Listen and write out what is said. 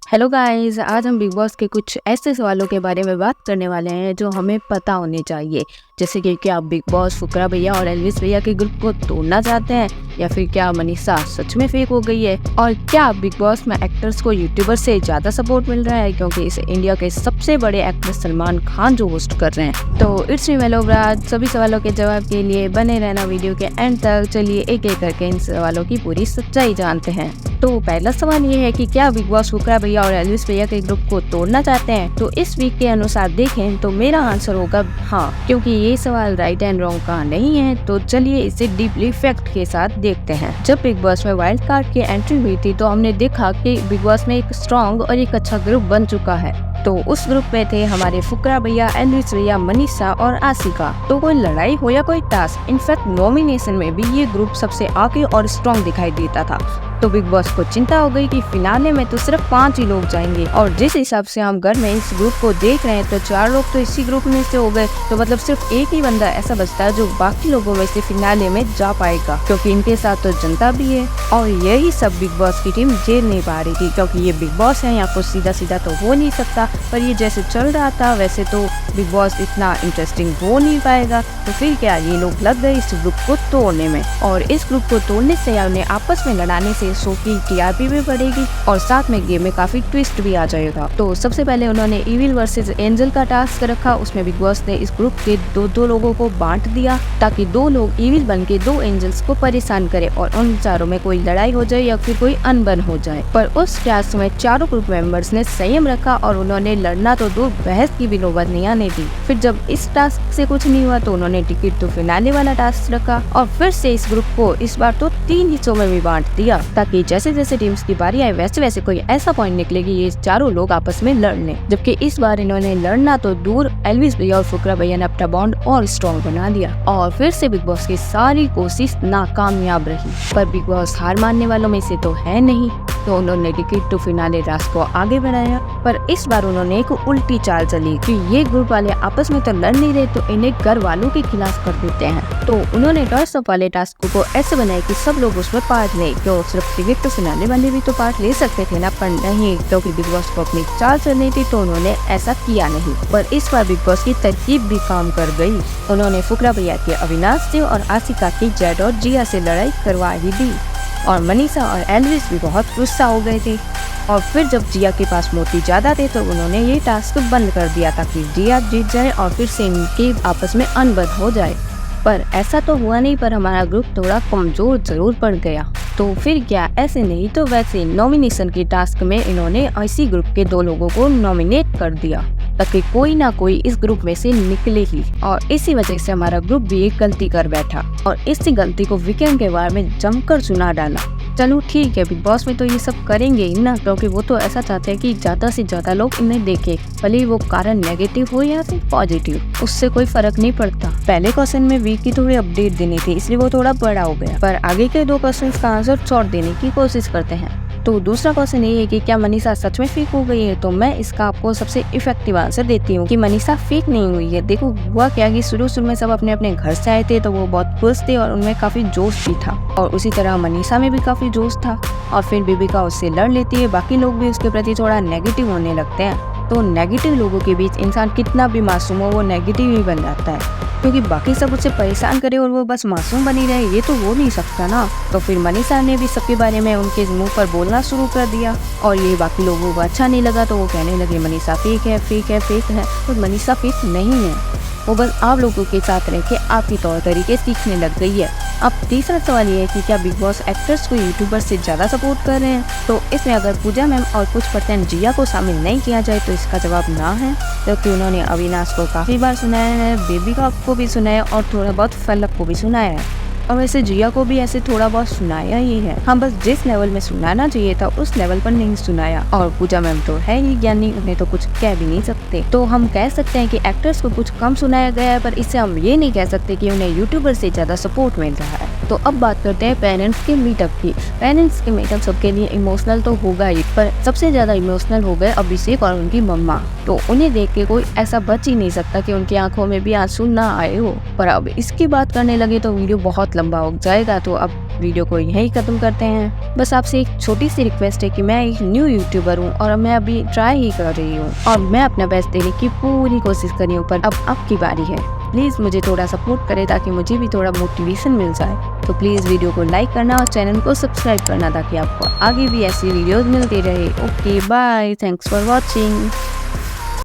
Hello guys, आज हम big boss के कुछ ऐसे सवालों के बारे में बात करने वाले हैं जो हमें पता होने चाहिए। जैसे कि क्या बिग बॉस फुकरा भैया और एल्विस भैया के ग्रुप को तोड़ना चाहते हैं, या फिर क्या मनीषा सच में फेक हो गई है, और क्या बिग बॉस में एक्टर्स को यूट्यूबर से ज़्यादा सपोर्ट मिल रहा है क्योंकि इसे इंडिया के सबसे बड़े एक्टर सलमान खान जो होस्ट कर रहे हैं। तो इट्स मी मेलोब्राज। सभी सवालों के जवाब के लिए बने रहना वीडियो के एंड तक। चलिए एक एक करके इन सवालों की पूरी सच्चाई जानते हैं। तो पहला सवाल ये है कि क्या बिग बॉस फुकरा भैया और एल्विस भैया के ग्रुप को तोड़ना चाहते हैं। तो इस वीक के अनुसार देखें तो मेरा आंसर होगा हाँ, क्योंकि ये सवाल राइट एंड रॉन्ग का नहीं है। तो चलिए इसे डीपली फैक्ट के साथ देखते हैं। जब बिग बॉस में वाइल्ड कार्ड की एंट्री हुई थी तो हमने देखा कि बिग बॉस में एक स्ट्रॉन्ग और एक अच्छा ग्रुप बन चुका है। तो उस ग्रुप में थे हमारे फुकरा भैया, एल्विस भैया, मनीषा और आसिका। तो कोई लड़ाई हो या कोई टास्क, इनफैक्ट नॉमिनेशन में भी ये ग्रुप सबसे आगे और स्ट्रॉन्ग दिखाई देता था। तो बिग बॉस को चिंता हो गई कि फिनाले में तो सिर्फ 5 ही लोग जाएंगे, और जिस हिसाब से हम घर में इस ग्रुप को देख रहे हैं तो 4 लोग तो इसी ग्रुप में से हो गए। तो मतलब सिर्फ एक ही बंदा ऐसा बचता है जो बाकी लोगों में से फिनाले में जा पाएगा, क्योंकि इनके साथ तो जनता भी है। और यही सब बिग बॉस की टीम झेल नहीं पा रही थी, क्योंकि ये बिग बॉस है, यहाँ कुछ सीधा सीधा तो हो नहीं सकता। पर ये जैसे चल रहा था वैसे तो बिग बॉस इतना इंटरेस्टिंग हो नहीं पाएगा। तो फिर क्या, ये लोग लग गए इस ग्रुप को तोड़ने में, और इस ग्रुप को तोड़ने से या उन्हें आपस में लड़ाने से शो की टीआरपी भी बढ़ेगी और साथ में गेम में काफी ट्विस्ट भी आ जाएगा। तो सबसे पहले उन्होंने इविल वर्सेस एंजल का टास्क रखा। उसमें बिग बॉस ने इस ग्रुप के दो लोगों को बांट दिया ताकि 2 लोग इविल बन के 2 एंजल्स को परेशान करे और उन चारों में कोई लड़ाई हो जाए या फिर कोई अनबन हो जाए। पर उस टास्क में चारों ग्रुप मेंबर्स ने संयम रखा और उन्होंने लड़ना तो दूर, बहस की भी नौबत नहीं आने दी। फिर जब इस टास्क से कुछ नहीं हुआ तो उन्होंने टिकट तो फिनाले वाला टास्क रखा, और फिर से इस ग्रुप को इस बार तो 3 हिस्सों में भी बांट दिया, ताकि जैसे जैसे टीम्स की बारी आए वैसे वैसे कोई ऐसा पॉइंट निकले कि ये चारों लोग आपस में लड़ लें। जबकि इस बार इन्होंने लड़ना तो दूर, एल्विस भैया और फुकरा भैया ने अपना बॉन्ड और स्ट्रॉन्ग बना दिया, और फिर से बिग बॉस की सारी कोशिश नाकामयाब रही। पर बिग बॉस हार मानने वालों में से तो है नहीं, तो उन्होंने टिकट टू फिनाले टास्क को आगे बढ़ाया। पर इस बार उन्होंने एक उल्टी चाल चली कि ये ग्रुप वाले आपस में तो लड़ नहीं रहे तो इन्हें घर वालों के खिलाफ कर देते हैं। तो उन्होंने टॉस अप वाले टास्क को ऐसे बनाया कि सब लोग उसमें पार्ट लें, क्यों सिर्फ टिकट टू फिनाले वाले भी तो पार्ट ले सकते थे ना। पर नहीं, क्योंकि बिग बॉस को अपनी चाल चलनी थी तो उन्होंने ऐसा किया नहीं। पर इस बार बिग बॉस की तरकीब भी काम कर गई। उन्होंने फुकरा भैया के अविनाश से और आसिका की जेड और जिया से लड़ाई करवा ही दी, और मनीषा और एल्विस भी बहुत गुस्सा हो गए थे। और फिर जब जिया के पास मोती ज्यादा थे तो उन्होंने ये टास्क बंद कर दिया ताकि जिया जीत जाए और फिर से इनके आपस में अनबन हो जाए। पर ऐसा तो हुआ नहीं, पर हमारा ग्रुप थोड़ा कमजोर जरूर पड़ गया। तो फिर क्या, ऐसे नहीं तो वैसे नॉमिनेशन के टास्क में इन्होंने इसी ग्रुप के 2 लोगों को नॉमिनेट कर दिया ताकि कोई ना कोई इस ग्रुप में से निकले ही, और इसी वजह से हमारा ग्रुप भी एक गलती कर बैठा और इसी गलती को वीकेंड के बारे में जमकर सुना डाला। चलो ठीक है, बिग बॉस में तो ये सब करेंगे ही ना, क्योंकि वो तो ऐसा चाहते हैं कि ज्यादा से ज्यादा लोग इन्हें देखें, भले वो कारण नेगेटिव हो या फिर पॉजिटिव, उससे कोई फर्क नहीं पड़ता। पहले क्वेश्चन में वीक की थोड़ी अपडेट देनी थी, इसलिए वो थोड़ा बड़ा हो गया, पर आगे के 2 क्वेश्चन का आंसर शॉर्ट देने की कोशिश करते हैं। तो दूसरा क्वेश्चन ये है कि क्या मनीषा सच में फेक हो गई है। तो मैं इसका आपको सबसे इफेक्टिव आंसर देती हूँ कि मनीषा फेक नहीं हुई है। देखो हुआ क्या कि शुरू में सब अपने अपने घर से आए थे तो वो बहुत खुश थे और उनमें काफी जोश भी था, और उसी तरह मनीषा में भी काफी जोश था। और फिर बेबिका उससे लड़ लेती है, बाकी लोग भी उसके प्रति थोड़ा नेगेटिव होने लगते हैं। तो नेगेटिव लोगों के बीच इंसान कितना भी मासूम हो वो नेगेटिव ही बन जाता है, क्योंकि बाकी सब उसे परेशान करे और वो बस मासूम बनी रहे, ये तो हो नहीं सकता ना। तो फिर मनीषा ने भी सबके बारे में उनके मुंह पर बोलना शुरू कर दिया, और ये बाकी लोगों को अच्छा नहीं लगा तो वो कहने लगे मनीषा फेक है, फेक है, फेक है। तो मनीषा फेक नहीं है, वो बस आप लोगों के साथ रह के आपके तौर तरीके सीखने लग गई है। अब तीसरा सवाल ये है कि क्या बिग बॉस एक्टर्स को यूट्यूबर से ज़्यादा सपोर्ट कर रहे हैं। तो इसमें अगर पूजा मैम और कुछ % जिया को शामिल नहीं किया जाए तो इसका जवाब ना है, क्योंकि उन्होंने अविनाश को काफ़ी बार सुनाया है, बेबिका को भी सुनाया और थोड़ा बहुत फलक को भी सुनाया है, और वैसे जिया को भी ऐसे थोड़ा बहुत सुनाया ही है। हाँ, बस जिस लेवल में सुनाना चाहिए था उस लेवल पर नहीं सुनाया। और पूजा मैम तो है ही ज्ञानी, उन्हें तो कुछ कह भी नहीं सकते। तो हम कह सकते हैं कि एक्टर्स को कुछ कम सुनाया गया है, पर इससे हम ये नहीं कह सकते कि उन्हें यूट्यूबर से ज्यादा सपोर्ट मिल रहा है। तो अब बात करते हैं पेरेंट्स के मीटअप की। पेरेंट्स के मीटअप सबके लिए इमोशनल तो होगा ही, पर सबसे ज्यादा इमोशनल हो गए अभिषेक और उनकी मम्मा। तो उन्हें देख के कोई ऐसा बच ही नहीं सकता कि उनकी आंखों में भी आंसू ना आए हो। पर अब इसकी बात करने लगे तो वीडियो बहुत लंबा हो जाएगा, तो अब वीडियो को यहीं ख़त्म करते हैं। बस आपसे एक छोटी सी रिक्वेस्ट है कि मैं एक न्यू यूट्यूबर हूँ और मैं अभी ट्राई ही कर रही हूँ और मैं अपना बेस्ट देने की पूरी कोशिश कर रही हूँ, पर अब आपकी बारी है। प्लीज़ मुझे थोड़ा सपोर्ट करें ताकि मुझे भी थोड़ा मोटिवेशन मिल जाए। तो प्लीज़ वीडियो को लाइक करना और चैनल को सब्सक्राइब करना ताकि आपको आगे भी ऐसी वीडियोस मिलती रहे। Okay bye, thanks for watching.